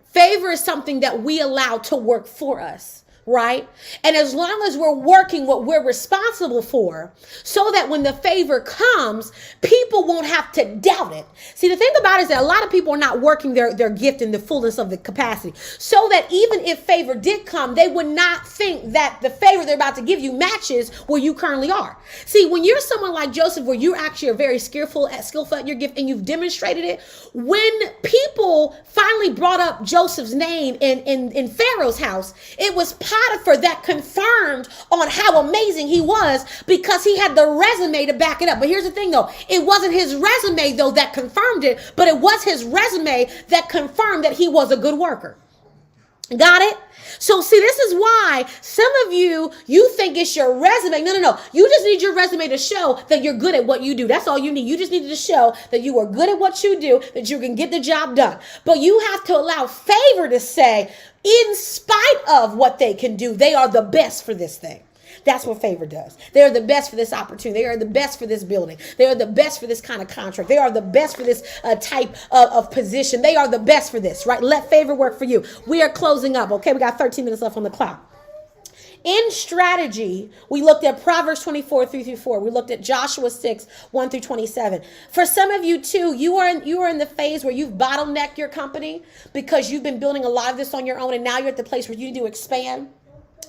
Favor is something that we allow to work for us. Right? And as long as we're working what we're responsible for, so that when the favor comes, people won't have to doubt it. See, the thing about it is that a lot of people are not working their gift in the fullness of the capacity, so that even if favor did come, they would not think that the favor they're about to give you matches where you currently are. See, when you're someone like Joseph, where you actually are very skillful at your gift and you've demonstrated it, when people finally brought up Joseph's name in Pharaoh's house, it was Potiphar that confirmed on how amazing he was, because he had the resume to back it up. But here's the thing, though. It wasn't his resume, though, that confirmed it, but it was his resume that confirmed that he was a good worker. Got it? So see, this is why some of you think it's your resume. No. You just need your resume to show that you're good at what you do. That's all you need. You just need to show that you are good at what you do, that you can get the job done. But you have to allow favor to say, in spite of what they can do, they are the best for this thing. That's what favor does. They are the best for this opportunity. They are the best for this building. They are the best for this kind of contract. They are the best for this type of position. They are the best for this, right? Let favor work for you. We are closing up. Okay, we got 13 minutes left on the clock. In strategy, we looked at Proverbs 24, 3-4. We looked at Joshua 6, 1-27. For some of you too, you are in the phase where you've bottlenecked your company because you've been building a lot of this on your own, and now you're at the place where you need to expand.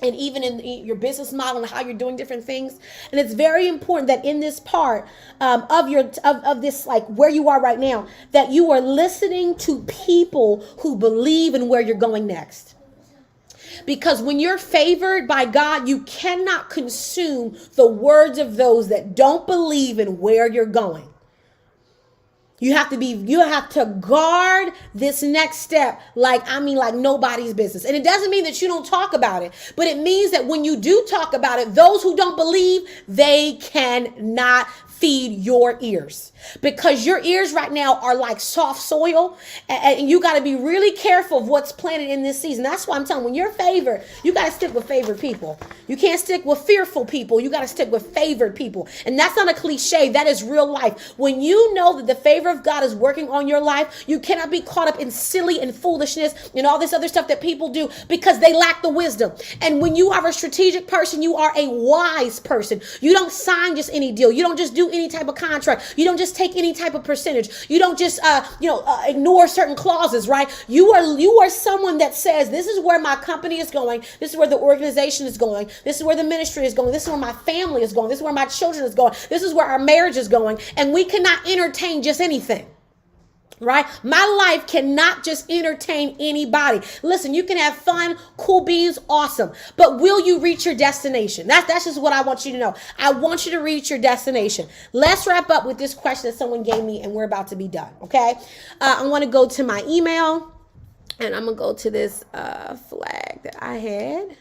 And even in your business model and how you're doing different things. And it's very important that in this part of this, like where you are right now, that you are listening to people who believe in where you're going next. Because when you're favored by God, you cannot consume the words of those that don't believe in where you're going. You have to guard this next step like nobody's business. And it doesn't mean that you don't talk about it, but it means that when you do talk about it, those who don't believe, they cannot feed your ears, because your ears right now are like soft soil, and you got to be really careful of what's planted in this season. That's why I'm telling you, when you're favored, you got to stick with favored people. You can't stick with fearful people. You got to stick with favored people. And that's not a cliche. That is real life. When you know that the favor of God is working on your life, you cannot be caught up in silly and foolishness and all this other stuff that people do because they lack the wisdom. And when you are a strategic person, you are a wise person. You don't sign just any deal. You don't just do do any type of contract. You don't just take any type of percentage. You don't just, ignore certain clauses, right? You are someone that says, this is where my company is going. This is where the organization is going. This is where the ministry is going. This is where my family is going. This is where my children is going. This is where our marriage is going. And we cannot entertain just anything. Right? My life cannot just entertain anybody. Listen, you can have fun, cool beans, awesome. But will you reach your destination? That's just what I want you to know. I want you to reach your destination. Let's wrap up with this question that someone gave me, and we're about to be done. Okay? I want to go to my email, and I'm going to go to this flag that I had.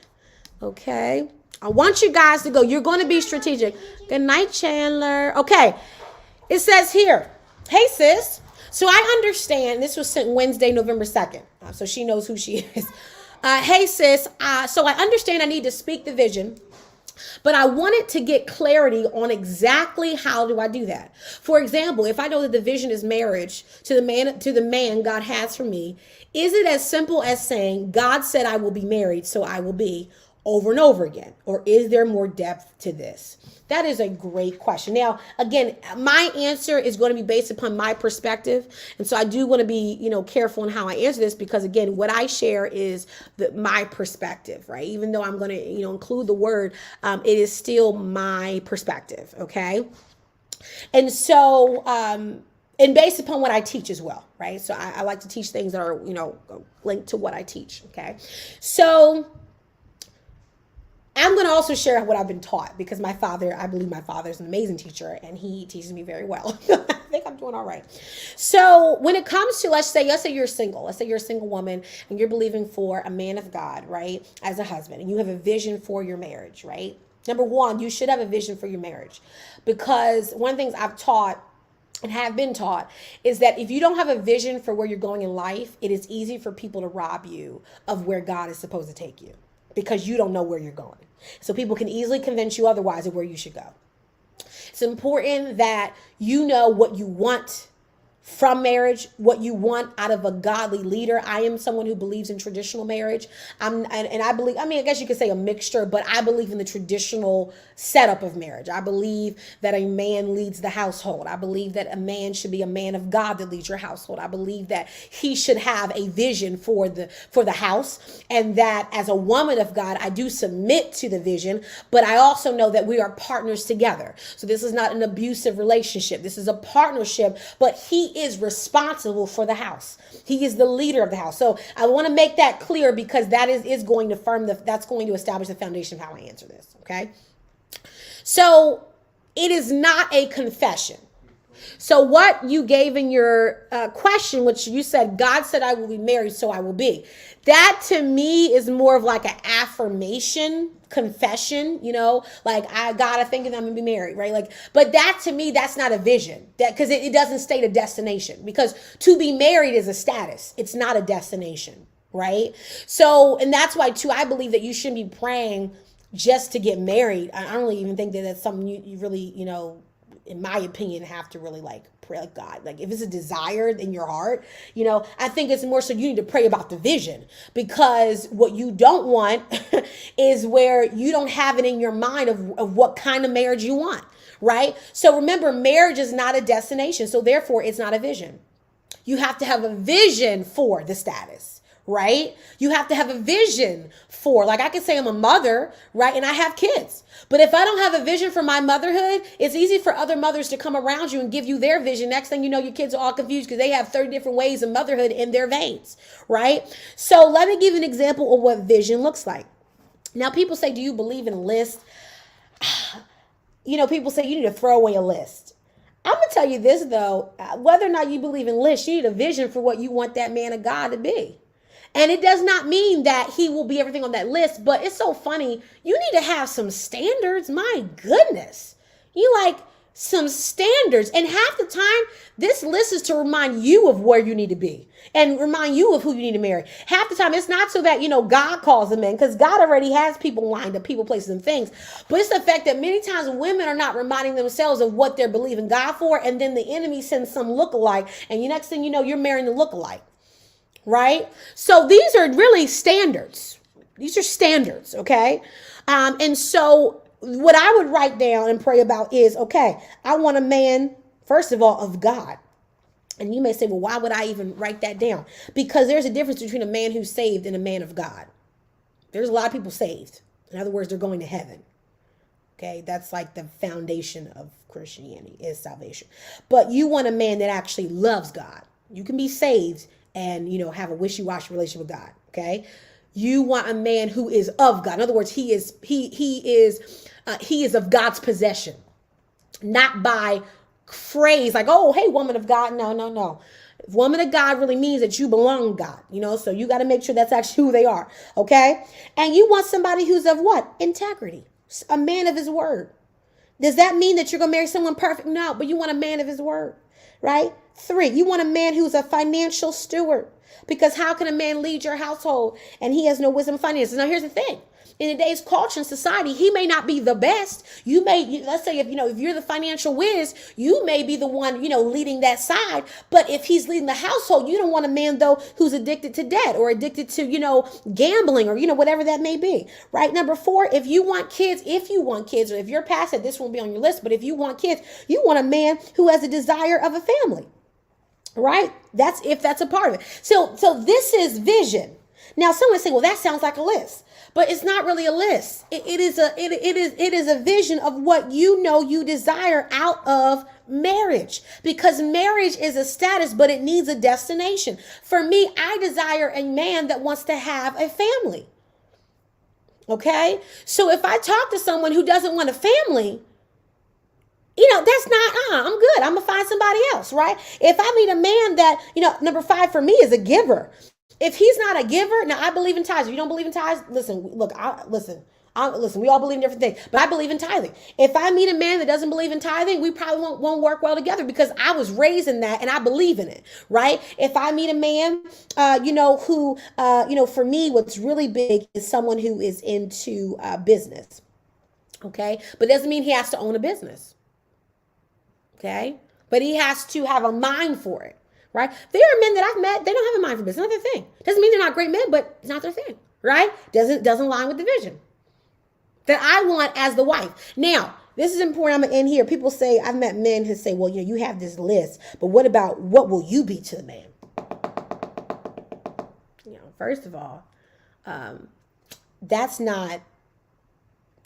Okay? I want you guys to go. You're going to be strategic. Good night, Chandler. Okay. It says here, hey, sis. So I understand, this was sent Wednesday, November 2nd, so she knows who she is. Hey, sis, so I understand I need to speak the vision, but I wanted to get clarity on exactly how do I do that. For example, if I know that the vision is marriage to the man God has for me, is it as simple as saying, God said I will be married, so I will be, over and over again? Or is there more depth to this? That is a great question. Now, again, my answer is going to be based upon my perspective. And so I do want to be, careful in how I answer this, because again, what I share is my perspective, right? Even though I'm going to, include the word, it is still my perspective. Okay. And so, and based upon what I teach as well, right? So I like to teach things that are, linked to what I teach. Okay. So I'm going to also share what I've been taught, because I believe my father is an amazing teacher, and he teaches me very well. I think I'm doing all right. So when it comes to, let's say you're single. Let's say you're a single woman and you're believing for a man of God, right? As a husband, and you have a vision for your marriage, right? Number one, you should have a vision for your marriage, because one of the things I've taught and have been taught is that if you don't have a vision for where you're going in life, it is easy for people to rob you of where God is supposed to take you, because you don't know where you're going. So people can easily convince you otherwise of where you should go. It's important that you know what you want from marriage, what you want out of a godly leader. I am someone who believes in traditional marriage. And I believe, I guess you could say a mixture, but I believe in the traditional setup of marriage. I believe that a man leads the household. I believe that a man should be a man of God that leads your household. I believe that he should have a vision for the house, and that as a woman of God, I do submit to the vision, but I also know that we are partners together. So this is not an abusive relationship. This is a partnership, but he is responsible for the house. He is the leader of the house. So I want to make that clear, because that is going to that's going to establish the foundation of how I answer this. Okay. So it is not a confession. So what you gave in your question, which you said, God said I will be married, so I will be. That to me is more of like an affirmation, confession, like I think that I'm gonna be married, right? Like, but that to me, that's not a vision, because it doesn't state a destination, because to be married is a status. It's not a destination, right? So, and that's why too, I believe that you shouldn't be praying just to get married. I don't really even think that that's something you really, in my opinion, have to really pray like God. Like if it's a desire in your heart, I think it's more so you need to pray about the vision, because what you don't want is where you don't have it in your mind of what kind of marriage you want, right? So remember, marriage is not a destination. So therefore it's not a vision. You have to have a vision for the status. Right? You have to have a vision for, like I could say I'm a mother, right? And I have kids. But if I don't have a vision for my motherhood, it's easy for other mothers to come around you and give you their vision. Next thing you know, your kids are all confused because they have 30 different ways of motherhood in their veins, right? So let me give you an example of what vision looks like. Now, people say, do you believe in a list? People say you need to throw away a list. I'm going to tell you this, though. Whether or not you believe in lists, you need a vision for what you want that man of God to be. And it does not mean that he will be everything on that list, but it's so funny. You need to have some standards. My goodness. You like some standards. And half the time, this list is to remind you of where you need to be and remind you of who you need to marry. Half the time, it's not so that, God calls them in, because God already has people lined up, people, places, and things. But it's the fact that many times women are not reminding themselves of what they're believing God for. And then the enemy sends some lookalike. And next thing you know, you're marrying the lookalike. Right? So these are really standards. These are standards, okay? And so what I would write down and pray about is, okay, I want a man, first of all, of God. And you may say, well, why would I even write that down? Because there's a difference between a man who's saved and a man of God. There's a lot of people saved. In other words, they're going to heaven. Okay, that's like the foundation of Christianity is salvation. But you want a man that actually loves God. You can be saved and, have a wishy-washy relationship with God. Okay, you want a man who is of God. In other words, he is of God's possession, not by phrase like, oh, hey, woman of God. No. Woman of God really means that you belong to God, so you got to make sure that's actually who they are. Okay. And you want somebody who's of what? Integrity, a man of his word. Does that mean that you're going to marry someone perfect? No, but you want a man of his word, right? 3, you want a man who's a financial steward, because how can a man lead your household and he has no wisdom of finances? Now, here's the thing. In today's culture and society, he may not be the best. Let's say if you're the financial whiz, you may be the one, leading that side. But if he's leading the household, you don't want a man, though, who's addicted to debt or addicted to, gambling or, whatever that may be. Right. Number 4, if you want kids, or if you're past it, this won't be on your list. But if you want kids, you want a man who has a desire of a family. Right. That's a part of it. So this is vision. Now, someone say, well, that sounds like a list. But it's not really a list. It is a vision of what you desire out of marriage, because marriage is a status, but it needs a destination. For me, I desire a man that wants to have a family. Okay? So if I talk to someone who doesn't want a family, that's not, I'm good. I'm going to find somebody else, right? If I meet a man that, number 5 for me is a giver. If he's not a giver, now I believe in tithes. If you don't believe in tithes, listen, we all believe in different things, but I believe in tithing. If I meet a man that doesn't believe in tithing, we probably won't work well together, because I was raised in that and I believe in it, right? If I meet a man, who, for me, what's really big is someone who is into business. Okay. But it doesn't mean he has to own a business. Okay. But he has to have a mind for it. Right? There are men that I've met, they don't have a mind for business. It's not their thing. Doesn't mean they're not great men, but it's not their thing. Right? Doesn't align with the vision that I want as the wife. Now, this is important. I'm going to end here. People say, I've met men who say, well, you have this list, but what will you be to the man? First of all, that's not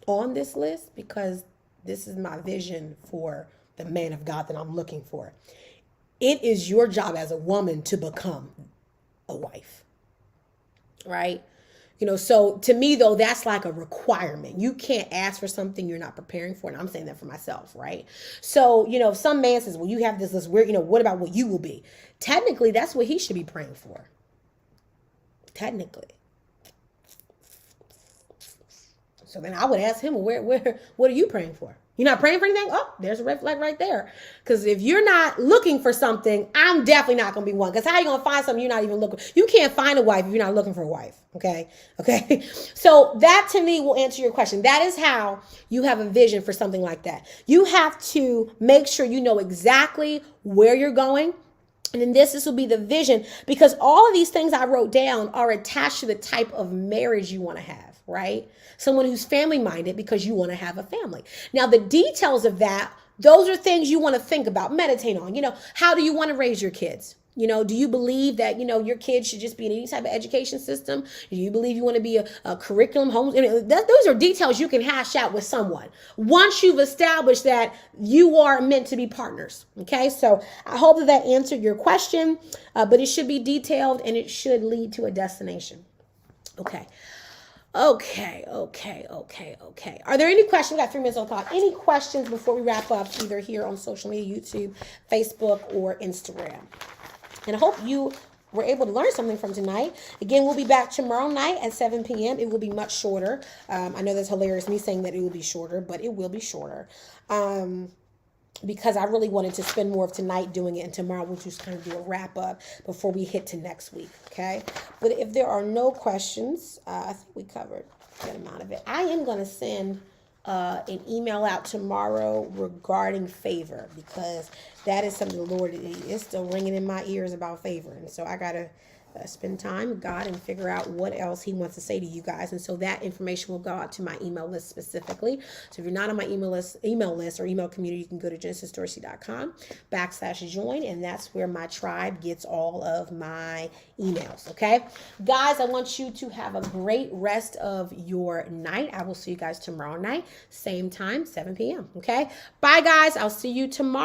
on this list, because this is my vision for the man of God that I'm looking for. It is your job as a woman to become a wife, right? So to me, though, that's like a requirement. You can't ask for something you're not preparing for. And I'm saying that for myself, right? So, if some man says, well, you have this list, what about what you will be? Technically, that's what he should be praying for. Technically. So then I would ask him, well, what are you praying for? You're not praying for anything? Oh, there's a red flag right there. Because if you're not looking for something, I'm definitely not going to be one. Because how are you going to find something you're not even looking for? You can't find a wife if you're not looking for a wife. Okay. So that, to me, will answer your question. That is how you have a vision for something like that. You have to make sure you know exactly where you're going. And then this will be the vision, because all of these things I wrote down are attached to the type of marriage you want to have, right? Someone who's family minded, because you want to have a family. Now, the details of that, those are things you want to think about, meditate on. How do you want to raise your kids? Do you believe that, your kids should just be in any type of education system? Do you believe you want to be a curriculum home? Those are details you can hash out with someone once you've established that you are meant to be partners. Okay. So I hope that answered your question, but it should be detailed and it should lead to a destination. Okay. Are there any questions? We got 3 minutes on the clock. Any questions before we wrap up, either here on social media, YouTube, Facebook, or Instagram? And I hope you were able to learn something from tonight. Again, we'll be back tomorrow night at 7 p.m. It will be much shorter. I know that's hilarious, me saying that it will be shorter, but it will be shorter. Because I really wanted to spend more of tonight doing it, and tomorrow we'll just kind of do a wrap up before we hit to next week, okay? But if there are no questions, I think we covered a good amount of it. I am going to send an email out tomorrow regarding favor, because that is something the Lord is still ringing in my ears about favor, and so I got to spend time with God and figure out what else he wants to say to you guys. And so that information will go out to my email list specifically. So if you're not on my email list or email community, you can go to genesisdorsey.com/join, and that's where my tribe gets all of my emails. Okay, guys, I want you to have a great rest of your night. I will see you guys tomorrow night, same time, 7 p.m. Okay, bye guys. I'll see you tomorrow.